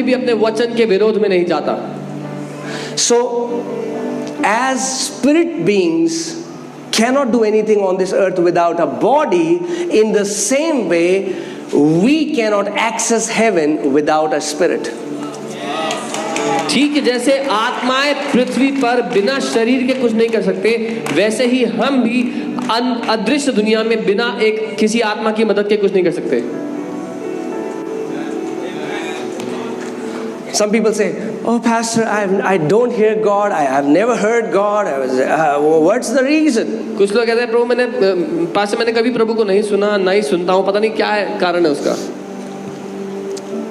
भी अपने वचन के विरोध में नहीं जाता। So, as spirit beings cannot do anything on this earth without a body, in the same way, we cannot access heaven without a spirit. ठीक है, जैसे आत्माएं पृथ्वी पर बिना शरीर के कुछ नहीं कर सकते, वैसे ही हम भी अदृश्य दुनिया में बिना एक किसी आत्मा की मदद के कुछ नहीं कर सकते। Some people say, "Oh, Pastor, I don't hear God. I have never heard God. What's the reason?" कुछ लोग कहते हैं, प्रभु पास्टर मैंने कभी प्रभु को नहीं सुना, नहीं सुनता हूँ, पता नहीं क्या है कारण है उसका।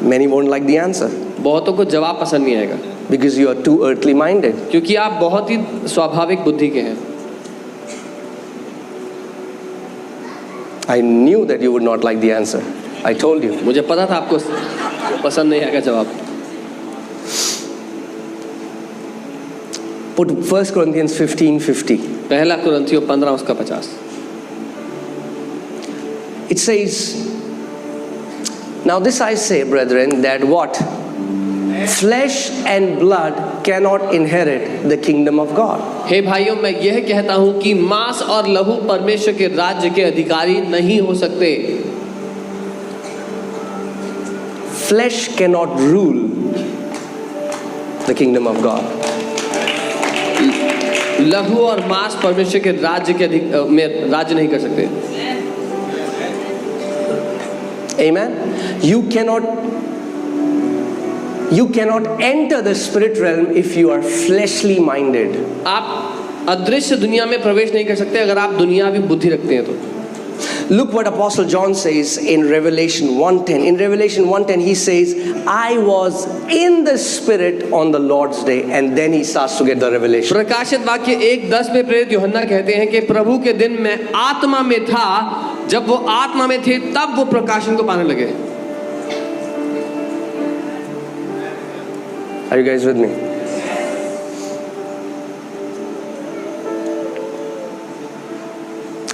Many won't like the answer. बहुतों को जवाब पसंद नहीं आएगा। Because you are too earthly minded. क्योंकि आप बहुत ही स्वाभाविक बुद्धि के हैं। I knew that you would not like the answer. I told you. मुझे पता था आपको पसंद नहीं आएगा जवाब। Put 1 Corinthians 15:50. पहला कुरिन्थियों 15 उसका 50। It says, "Now this I say, brethren, that what? Flesh and blood cannot inherit the kingdom of God." हे भाइयों, मैं यह कहता हूं कि मांस और लहू परमेश्वर के राज्य के अधिकारी नहीं हो सकते। Flesh cannot rule the kingdom of God. लहू और मांस परमेश्वर के राज्य के में राज्य नहीं कर सकते। Amen. You cannot enter the spirit realm if you are fleshly minded. आप अदृश्य दुनिया में प्रवेश नहीं कर सकते अगर आप दुनियावी बुद्धि रखते हैं तो। Look what Apostle John says in Revelation 1:10. In Revelation 1:10 he says, "I was in the Spirit on the Lord's day," and then he starts to get the revelation. प्रकाशित वाक्य 1:10 में प्रेरित यूहन्ना कहते हैं कि प्रभु के दिन में आत्मा में था, जब वो आत्मा में थे तब वो प्रकाशन को पाने लगे। Are you guys with me?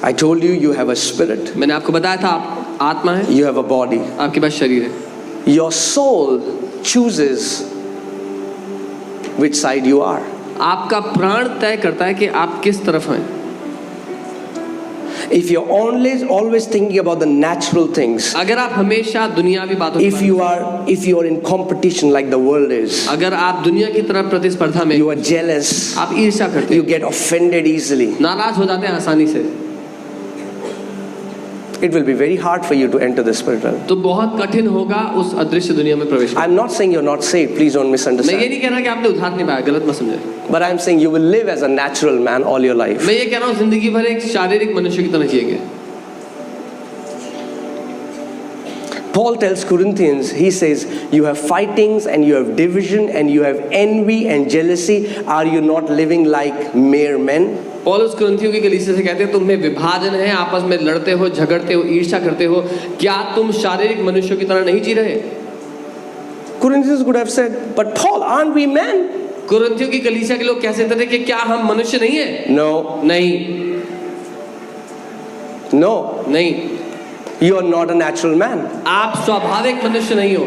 I told you you have a spirit. मैंने आपको बताया था आप आत्मा है, You have a body. आपके पास शरीर है। Your soul chooses which side you are. आपका प्राण तय करता है कि आप किस तरफ हैं। If you're always thinking about the natural things, अगर आप हमेशा दुनियावी बातों if you are in competition like the world is, अगर आप दुनिया की तरफ प्रतिस्पर्धा में you are jealous, आप ईर्ष्या करते you हैं, get offended easily, नाराज हो जाते हैं आसानी से, it will be very hard for you to enter the spirit realm. तो बहुत कठिन होगा उस अदृश्य दुनिया में प्रवेश करना। I'm not saying you're not saved. Please don't मैं ये misunderstand. नहीं कह रहा कि आपने उद्धार नहीं पाया, गलत मत समझे। But I'm saying you will live as a natural man all your life. मैं ये कह रहा हूँ जिंदगी भर एक शारीरिक मनुष्य की तरह जिएंगे। Paul tells Corinthians, he says, you have fightings and you have division and you have envy and jealousy. Are you not living like mere men? पौलुस कुरिन्थियों की कलीसिया से कहते हैं तुम्हें विभाजन है, आपस में लड़ते हो, झगड़ते हो, ईर्ष्या करते हो, क्या तुम शारीरिक मनुष्यों की तरह नहीं जी रहे? Corinthians could have said, but Paul, aren't we men? कुरिन्थियों की कलीसिया के लोग कैसे कहते थे कि क्या हम मनुष्य नहीं है? No. नहीं, No. नहीं, You are not a natural man. आप स्वाभाविक मनुष्य नहीं हो।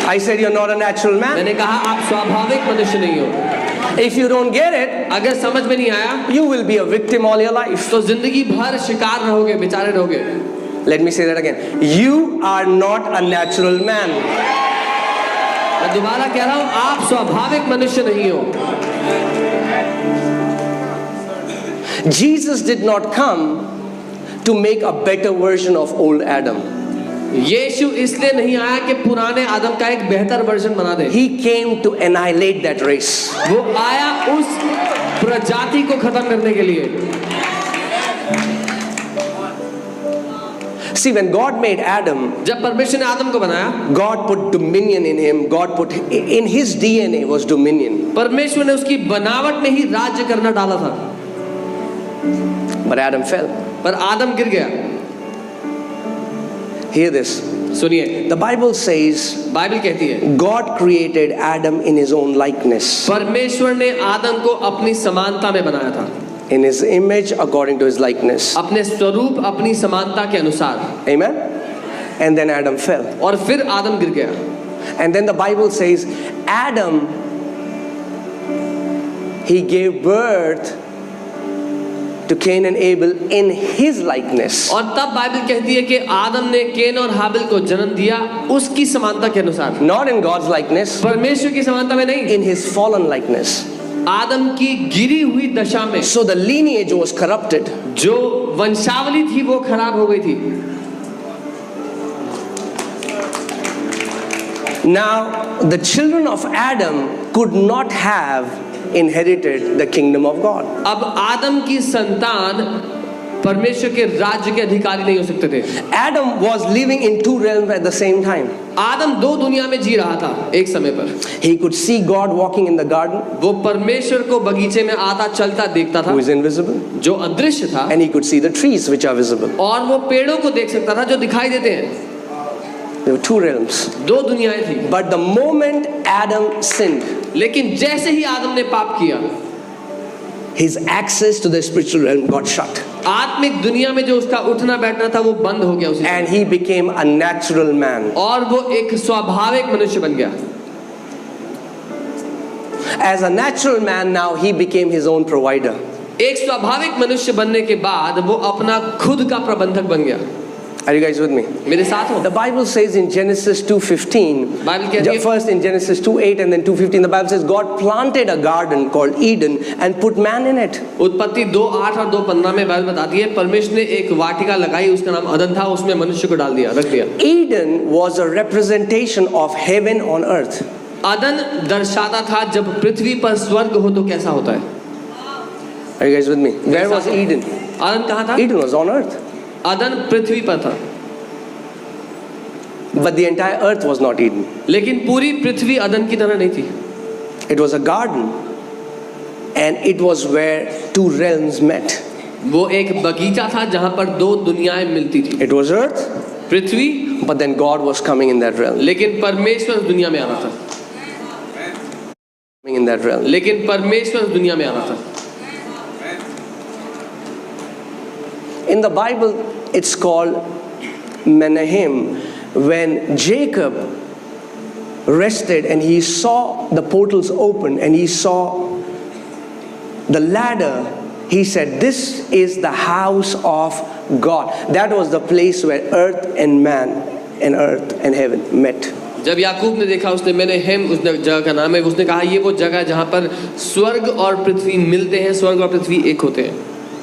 I said you're not a natural man. मैंने कहा आप स्वाभाविक मनुष्य नहीं हो। If you don't get it, अगर समझ में नहीं आया you will be a victim all your life. तो जिंदगी भर शिकार रहोगे, बेचारे रहोगे। Let me say that again. You are not a natural man. मैं दोबारा कह रहा हूँ, आप स्वाभाविक मनुष्य नहीं हो। Jesus did not come to make a better version of old Adam. यीशु इसलिए नहीं आया कि पुराने आदम का एक बेहतर वर्जन बना दे। He came to annihilate that race. वो आया उस प्रजाति को खत्म करने के लिए। See, when God made Adam, जब परमेश्वर ने आदम को बनाया, God put dominion in him. God put in his DNA was dominion. परमेश्वर ने उसकी बनावट में ही राज्य करना डाला था। But Adam fell. पर आदम गिर गया। Hear this. सुनिए, The Bible says बाइबल कहती है God created Adam in his own likeness. परमेश्वर ने आदम को अपनी समानता में बनाया था। In his image according to his likeness. अपने स्वरूप, अपनी समानता के अनुसार। Amen. And then Adam fell. और फिर आदम गिर गया। And then the Bible says, Adam, he gave birth to Cain and Abel in his likeness. और तब बाइबल कहती है कि आदम ने केन और हाबिल को जन्म दिया उसकी समानता के अनुसार, Not in God's likeness, परमेश्वर की समानता में नहीं, in his fallen likeness. आदम की गिरी हुई दशा में। So the lineage was corrupted. जो वंशावली थी वो खराब हो गई थी। Now the children of Adam could not have inherited the kingdom of God. अब आदम की संतान परमेश्वर के राज्य के अधिकारी नहीं हो सकते थे। Adam was living in two realms at the same time. आदम दो दुनिया में जी रहा था एक समय पर। He could see God walking in the garden, वो परमेश्वर को बगीचे में आता चलता देखता था who is invisible, जो अदृश्य था, and he could see the trees which are visible. और वो पेड़ों को देख सकता था जो दिखाई देते हैं। There were two realms. दो दुनियाएं थी। But the moment Adam sinned, लेकिन जैसे ही आदम ने पाप किया, his access to the spiritual realm got shut. आत्मिक दुनिया में जो उसका उठना बैठना था वो बंद हो गया उसी And he became a natural man. और वो एक स्वाभाविक मनुष्य बन गया। As a natural man now, he became his own provider. एक स्वाभाविक मनुष्य बनने के बाद वो अपना खुद का प्रबंधक बन गया। Are you guys with me? मेरे साथ हो? The Bible says in Genesis 2:15, Bible कहती है, first in Genesis 2:8 and then 2:15, the Bible says God planted a garden called Eden and put man in it. उत्पत्ति 2:8 और 2:15 में बाइबल बताती है परमेश्वर ने एक वाटिका लगाई, उसका नाम अदन था, उसमें मनुष्य को डाल दिया, रख दिया। Eden was a representation of heaven on earth. अदन दर्शाता था जब पृथ्वी पर स्वर्ग हो तो कैसा होता है। Are you guys with me? Where was Eden? अदन कहाँ था? Eden was on earth. अदन पृथ्वी पर था, But the entire earth was not Eden. लेकिन पूरी पृथ्वी अदन की तरह नहीं थी। It was a garden, and it was where two realms met. वो एक बगीचा था जहाँ पर दो दुनियाएं मिलती थी। It was earth, Prithvi, but then God was coming in that realm. लेकिन परमेश्वर उस दुनिया में आ रहा था। Coming in that realm. लेकिन परमेश्वर उस दुनिया में आ रहा था। In the Bible, it's called Menahem. When Jacob rested and he saw the portals open and he saw the ladder, he said, "This is the house of God." That was the place where earth and man and earth and heaven met. जब याकूब ने देखा, उसने Mannheim उस जगह का नाम है, उसने कहा ये वो जगह जहाँ पर स्वर्ग और पृथ्वी मिलते हैं, स्वर्ग और पृथ्वी एक होते हैं।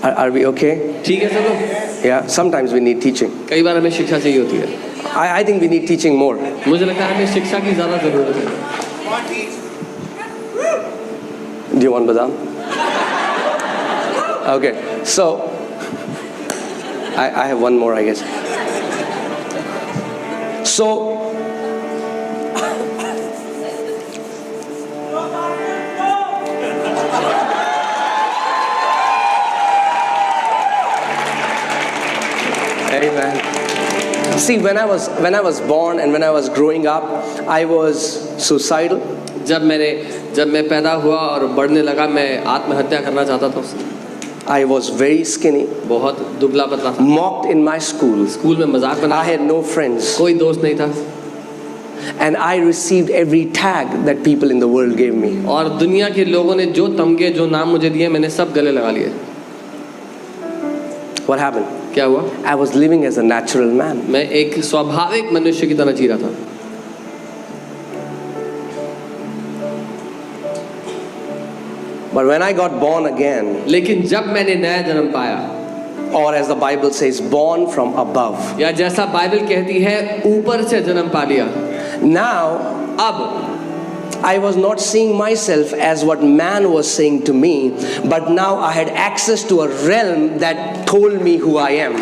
Are we okay? ठीक है सब लोग? Yeah, sometimes we need teaching. कई बार हमें शिक्षा चाहिए होती है। I think we need teaching more. मुझे लगता है हमें शिक्षा की ज़्यादा ज़रूरत है। Do you want badam? Okay, so I have one more, I guess. So Amen. See, when I was born and when I was growing up, I was suicidal. जब मैं पैदा हुआ और बढ़ने लगा, मैं आत्महत्या करना चाहता था। I was very skinny, बहुत दुबला पतला था। mocked in my school. School में मजाक बना, I had no friends, कोई दोस्त नहीं था, and I received every tag that people in the world gave me. और दुनिया के लोगों ने जो तमगे जो नाम मुझे दिए मैंने सब गले लगा लिए। What happened? क्या हुआ? I was living as a natural man. मैं एक स्वाभाविक मनुष्य की तरह जी रहा था। But when I got born again, लेकिन जब मैंने नया जन्म पाया, or as the Bible says, born from above, या जैसा बाइबल कहती है ऊपर से जन्म पा लिया, now अब I was not seeing myself as what man was saying to me, but now I had access to a realm that told me who I am.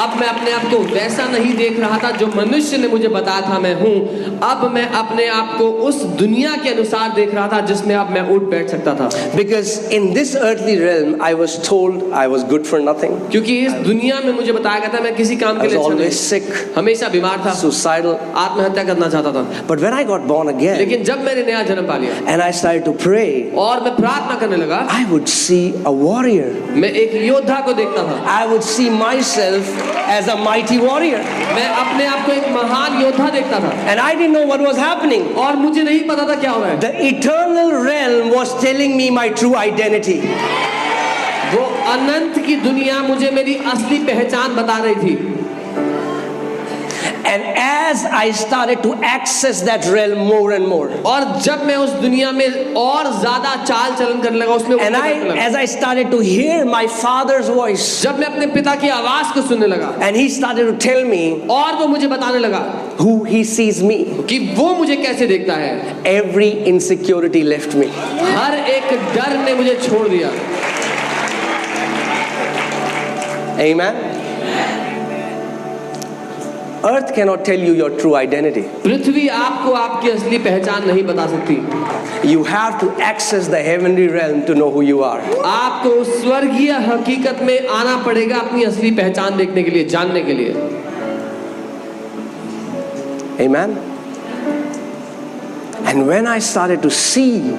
अब मैं अपने आप को वैसा नहीं देख रहा था जो मनुष्य ने मुझे बताया था मैं हूँ। अब मैं अपने आप को उस दुनिया के अनुसार देख रहा था जिसमें अब मैं उठ बैठ सकता था। Because in this earthly realm, I was told I was good for nothing. क्योंकि इस दुनिया में मुझे बताया गया था मैं किसी काम I के was लिए अच्छा always नहीं, sick, हमेशा बीमार था, suicidal. आत्महत्या करना चाहता था। But when I got born again लेकिन जब मैंने नया जन्म पा लिया and I started to pray, और मैं प्रार्थना करने लगा, I would see a warrior. मैं एक योद्धा को देखता था। I would see myself as a mighty warrior. मैं अपने आप को एक महान योद्धा देखता था And I didn't know what was happening. और मुझे नहीं पता था क्या हो रहा है। The eternal realm was telling me my true identity. वो अनंत की दुनिया मुझे मेरी असली पहचान बता रही थी। And as I started to access that realm more and more, और जब मैं उस दुनिया में और ज्यादा चाल चलन करने लगा, उसमें and as I started to hear my father's voice, जब मैं अपने पिता की आवाज को सुनने लगा and he started to tell me और वो मुझे बताने लगा who he sees me, कि वो मुझे कैसे देखता है, every insecurity left me. हर एक डर ने मुझे छोड़ दिया। Amen. Earth cannot tell you your true identity. पृथ्वी आपको आपकी असली पहचान नहीं बता सकती। You have to access the heavenly realm to know who you are. आपको स्वर्गीय हकीकत में आना पड़ेगा अपनी असली पहचान देखने के लिए, जानने के लिए। Amen. And when I started to see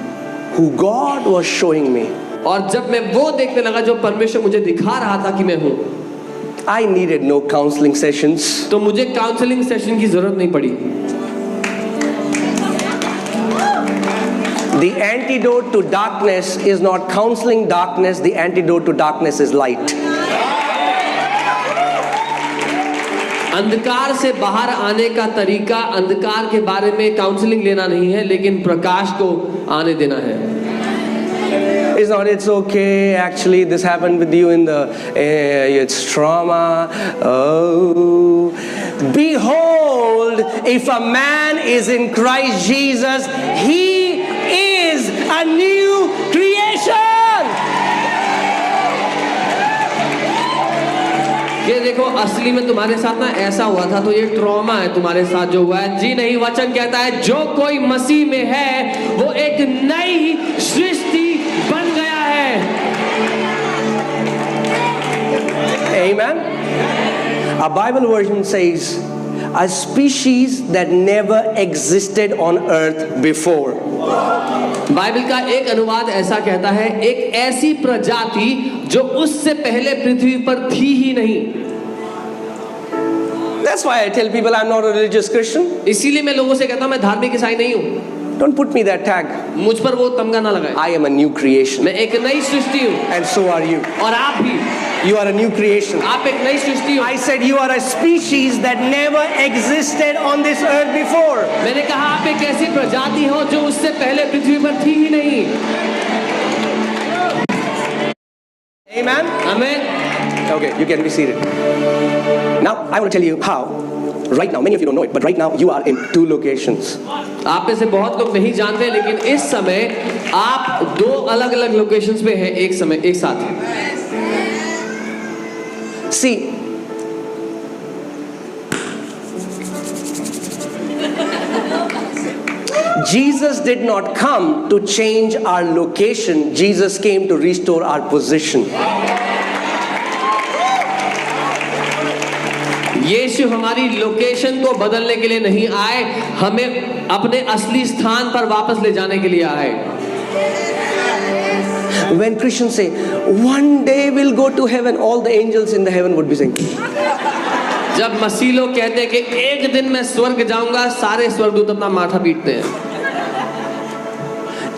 who God was showing me, और जब मैं वो देखने लगा जो परमेश्वर मुझे दिखा रहा था कि मैं हूँ, I needed no counseling sessions. तो मुझे काउंसलिंग सेशन की जरूरत नहीं पड़ी। The antidote to darkness is not counseling darkness. The antidote to darkness is light. अंधकार से बाहर आने का तरीका अंधकार के बारे में काउंसलिंग लेना नहीं है, लेकिन प्रकाश को आने देना है। It's not, it's okay, actually this happened with you in the, it's trauma. Oh, behold, if a man is in Christ Jesus, he is a new creation. ये देखो, असली में तुम्हारे साथ ना ऐसा हुआ था, तो ये ट्रॉमा है तुम्हारे साथ जो हुआ है। जी नहीं, वचन कहता है जो कोई मसीह में है वो एक नई सृष्टि बन गया है। Amen. A Bible version says a species that never existed on earth before. Bible का एक अनुवाद ऐसा कहता है, एक ऐसी प्रजाति जो उससे पहले पृथ्वी पर थी ही नहीं। That's why I tell people I'm not a religious Christian. इसीलिए मैं लोगों से कहता हूं मैं धार्मिक ईसाई नहीं हूं। Don't put me that tag. मुझ पर वो तमगा ना लगाए। I am a new creation. मैं एक नई सृष्टि हूं। And so are you. और आप भी। You are a new creation. आप एक नई सृष्टि हो। I said you are a species that never existed on this earth before. मैंने कहा आप एक ऐसी प्रजाति हो जो उससे पहले पृथ्वी पर थी ही नहीं। Amen. Amen. Okay, you can be seated. Now I want to tell you how. Right now, many of you don't know it, but right now you are in 2 locations. आप में से बहुत लोग नहीं जानते, लेकिन इस समय आप 2 अलग-अलग लोकेशंस पे हैं एक समय, एक साथ। See, Jesus did not come to change our location. Jesus came to restore our position. यीशु हमारी लोकेशन को बदलने के लिए नहीं आए, हमें अपने असली स्थान पर वापस ले जाने के लिए आए। When Christians say, one day we'll go to heaven, all the angels in the heaven would be saying. जब मसीह लोग कहते हैं कि एक दिन मैं स्वर्ग जाऊंगा, सारे स्वर्गदूत अपना माथा पीटते हैं।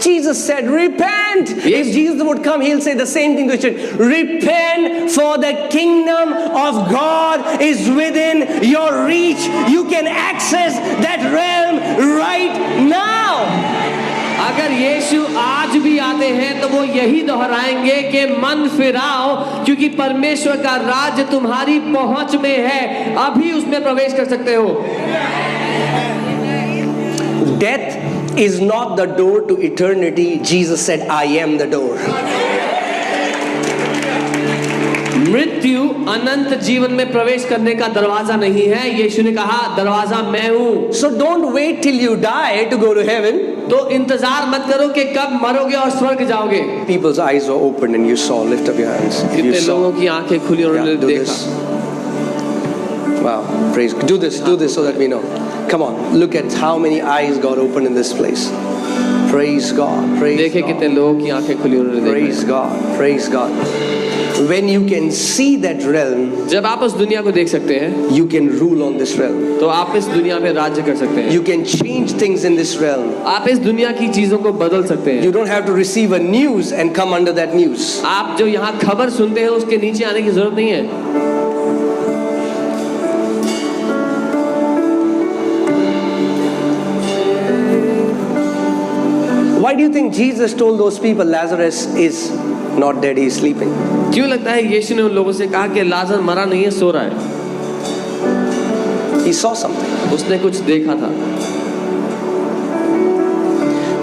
Jesus said, repent. If Jesus would come, he'll say the same thing to the church. Repent, for the kingdom of God is within your reach. You can access that realm right now. अगर यीशु आज भी आते हैं तो वो यही दोहराएंगे कि मन फिराओ, क्योंकि परमेश्वर का राज्य तुम्हारी पहुंच में है, अभी उसमें प्रवेश कर सकते हो। Death is not the door to eternity. Jesus said, I am the door. मृत्यु अनंत जीवन में प्रवेश करने का दरवाजा नहीं है, यीशु ने कहा दरवाजा मैं हूं। So don't wait till you die to go to heaven. तो इंतजार मत करो कि कब मरोगे और स्वर्ग जाओगे। People's eyes were open and you saw. Lift up your hands. कितने लोगों की आंखें खुली और उन्होंने do देखा। this. Wow, praise. Do this so that we know. Come on, look at how many eyes got open in this place. Praise God. Praise देखे God. कितने लोगों की आंखें खुली और उन्होंने देखा। Praise God. Praise God. When you can see that realm, जब आप उस दुनिया को देख सकते हैं, you can rule on this realm. तो आप इस दुनिया में राज्य कर सकते हैं। You can change things in this realm. आप इस दुनिया की चीजों को बदल सकते हैं। You don't have to receive a news and come under that news. आप जो यहाँ खबर सुनते हैं उसके नीचे आने की जरूरत नहीं है। Why do you think Jesus told those people Lazarus is not dead, he is sleeping? क्यों लगता है यीशु ने उन लोगों से कहा कि लाजर मरा नहीं है, सो रहा है? He saw something. उसने कुछ देखा था।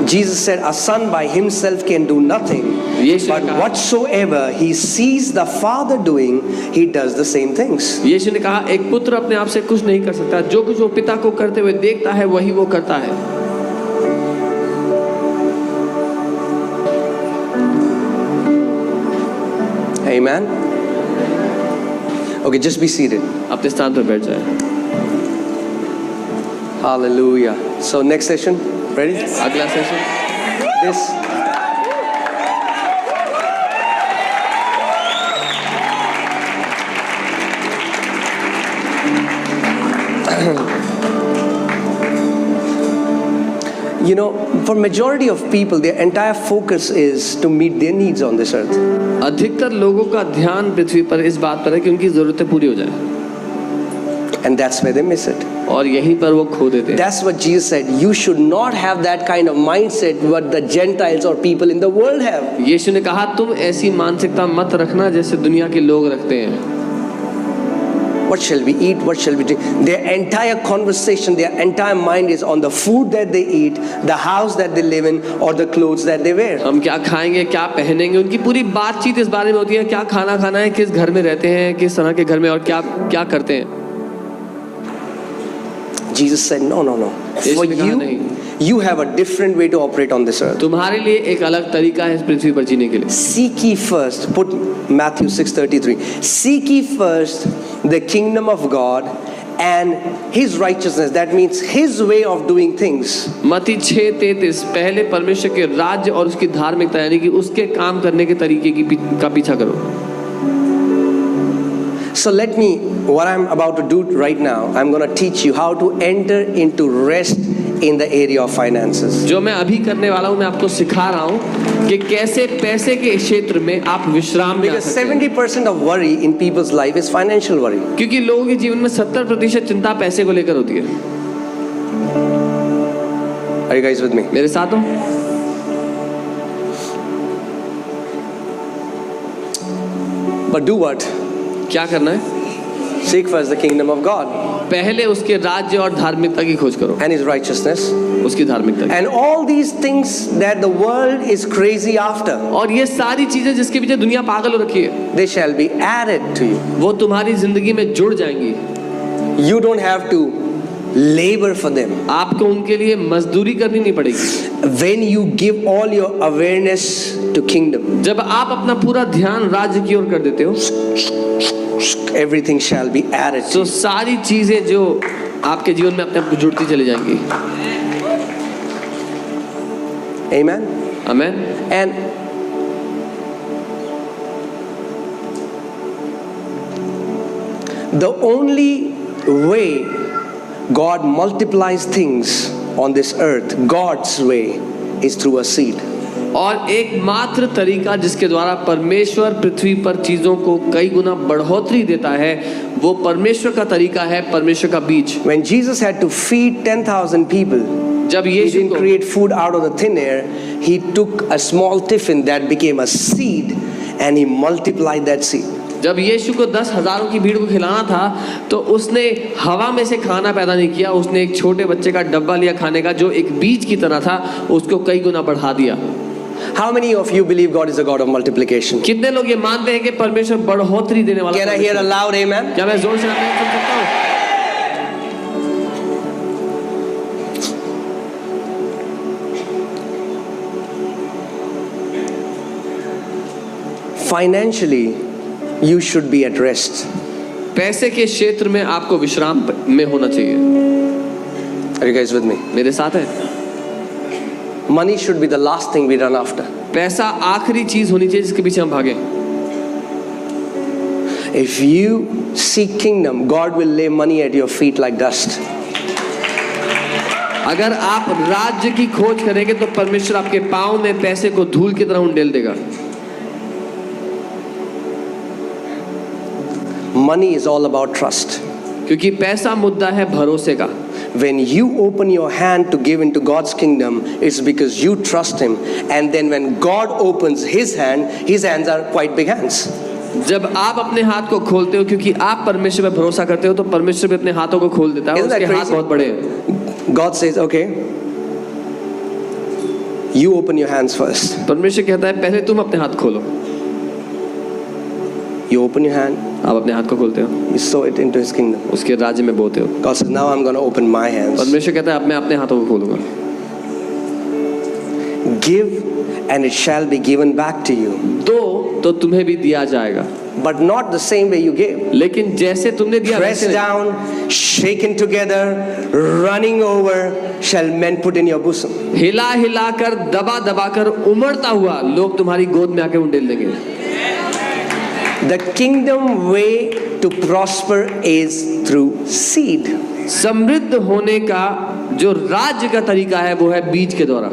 Jesus said, a son by himself can do nothing, यीशु ने but कहा, whatsoever he sees the Father doing, he does the same things. यीशु ने कहा एक पुत्र अपने आप से कुछ नहीं कर सकता, जो कुछ वो पिता को करते हुए देखता है वही वो करता है। Amen. Okay, just be seated. अपने स्थान पर बैठ जाए। Hallelujah. So next session, ready? अगला session This. You know, for majority of people, their entire focus is to meet their needs on this earth. अधिकतर लोगों का ध्यान पृथ्वी पर इस बात पर है कि उनकी जरूरतें पूरी हो जाए, And that's where they miss it. और यहीं पर वो खो देते हैं। That's what Jesus said. You should not have that kind of mindset what the Gentiles or people in the world have. यीशु ने कहा तुम ऐसी मानसिकता मत रखना जैसे दुनिया के लोग रखते हैं। What shall we eat? What shall we drink? Their entire conversation, their entire mind is on the food that they eat, the house that they live in, or the clothes that they wear. हम क्या खाएंगे, क्या पहनेंगे, उनकी पूरी बातचीत इस बारे में होती है, क्या खाना खाना है, किस घर में रहते हैं, किस तरह के घर में, और क्या क्या करते हैं। Jesus said, no, no, no. For you have a different way to operate on this earth. तुम्हारे लिए एक अलग तरीका है इस पृथ्वी पर जीने के लिए। Seek ye first, put Matthew 6:33. Seek ye first the kingdom of God and His righteousness. That means His way of doing things. मत्ती 6:33 पहले परमेश्वर के राज्य और उसकी धार्मिकता यानी कि उसके काम करने के तरीके का पीछा करो। So let me, what I'm about to do right now, I'm going to teach you how to enter into rest in the area of finances. जो मैं अभी करने वाला हूँ मैं आपको सिखा रहा हूँ कि कैसे पैसे के क्षेत्र में आप विश्राम में आ Because सकते हैं। 70% of worry in people's life is financial worry. क्योंकि लोगों के जीवन में 70% चिंता पैसे को लेकर होती है। Are you guys with me? मेरे साथ हो? But do what? क्या करना है? Seek first the kingdom of God पहले उसके राज्य और धार्मिकता की खोज करो, and His righteousness. उसकी धार्मिकता की। And all these things that the world is crazy after, और ये सारी चीजें जिसके पीछे दुनिया पागल हो रखी है, they shall be added to you. वो तुम्हारी जिंदगी में जुड़ जाएंगी। You don't have to labor for them. आपको उनके लिए मजदूरी करनी नहीं पड़ेगी। When you give all your awareness to kingdom, जब आप अपना पूरा ध्यान राज्य की ओर कर देते हो, everything shall be added to तो you. सारी चीजें जो आपके जीवन में अपने आप जुड़ती चली जाएंगी। Amen. Amen. And the only way God multiplies things on this earth, God's way, is through a seed. और एकमात्र तरीका जिसके द्वारा परमेश्वर पृथ्वी पर चीजों को कई गुना बढ़ोतरी देता है वो परमेश्वर का तरीका है, परमेश्वर का बीज। When Jesus had to feed 10,000 people, जब He यीशु didn't को create food out of the thin air. He took a small tiffin that became a seed and He multiplied that seed. जब यीशु को 10,000 की भीड़ को खिलाना था तो उसने हवा में से खाना पैदा नहीं किया, उसने एक छोटे बच्चे का डब्बा लिया खाने का जो एक बीज की तरह था, उसको कई गुना बढ़ा दिया। How many of you believe God is a God of multiplication? कितने लोग ये मानते हैं कि परमेश्वर बढ़ोतरी देने वाला Can I hear a loud amen? क्या मैं जोर से आमीन सुन सकता हूँ? Financially, you should be at rest. पैसे के क्षेत्र में आपको विश्राम में होना चाहिए। Are you guys with me? मेरे साथ है? Money should be the last thing we run after. पैसा आखिरी चीज होनी चाहिए जिसके पीछे हम भागें। If you seek kingdom, God will lay money at your feet like dust. अगर आप राज्य की खोज करेंगे तो परमेश्वर आपके पांव में पैसे को धूल की तरह उंडेल देगा। Money is all about trust. क्योंकि पैसा मुद्दा है भरोसे का। When you open your hand to give into God's kingdom, it's because you trust Him. And then when God opens His hands are quite big hands. जब आप अपने हाथ को खोलते हो क्योंकि आप परमेश्वर पर भरोसा करते हो तो परमेश्वर भी अपने हाथों को खोल देता है। Isn't that उसके हाथ crazy? बहुत बड़े हैं। God says, okay, you open your hands first. परमेश्वर कहता है पहले तुम अपने हाथ खोलो। You open your hand, आप अपने हाथ को खोलते हो, you sow it into His kingdom. उसके राज्य में बोते हो। God says, now I'm going to open my hands. परमेश्वर कहता है अब मैं अपने हाथों को खोलूंगा। Give and it shall be given back to you. दो तो तुम्हें भी दिया जाएगा, But not the same way you gave. लेकिन जैसे तुमने दिया Pressed वैसे नहीं। down, shaken together, running over, shall men put in your bosom. हिला हिला कर दबा दबा कर उमड़ता हुआ लोग तुम्हारी गोद में आके उंडेल देंगे। The kingdom way to prosper is through seed. समृद्ध होने का जो राज्य का तरीका है वो है बीज के द्वारा।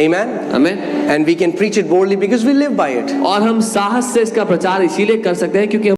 Amen. Amen. And we can preach it boldly because we live by it. और हम साहस से इसका प्रचार इसीलिए कर सकते हैं क्योंकि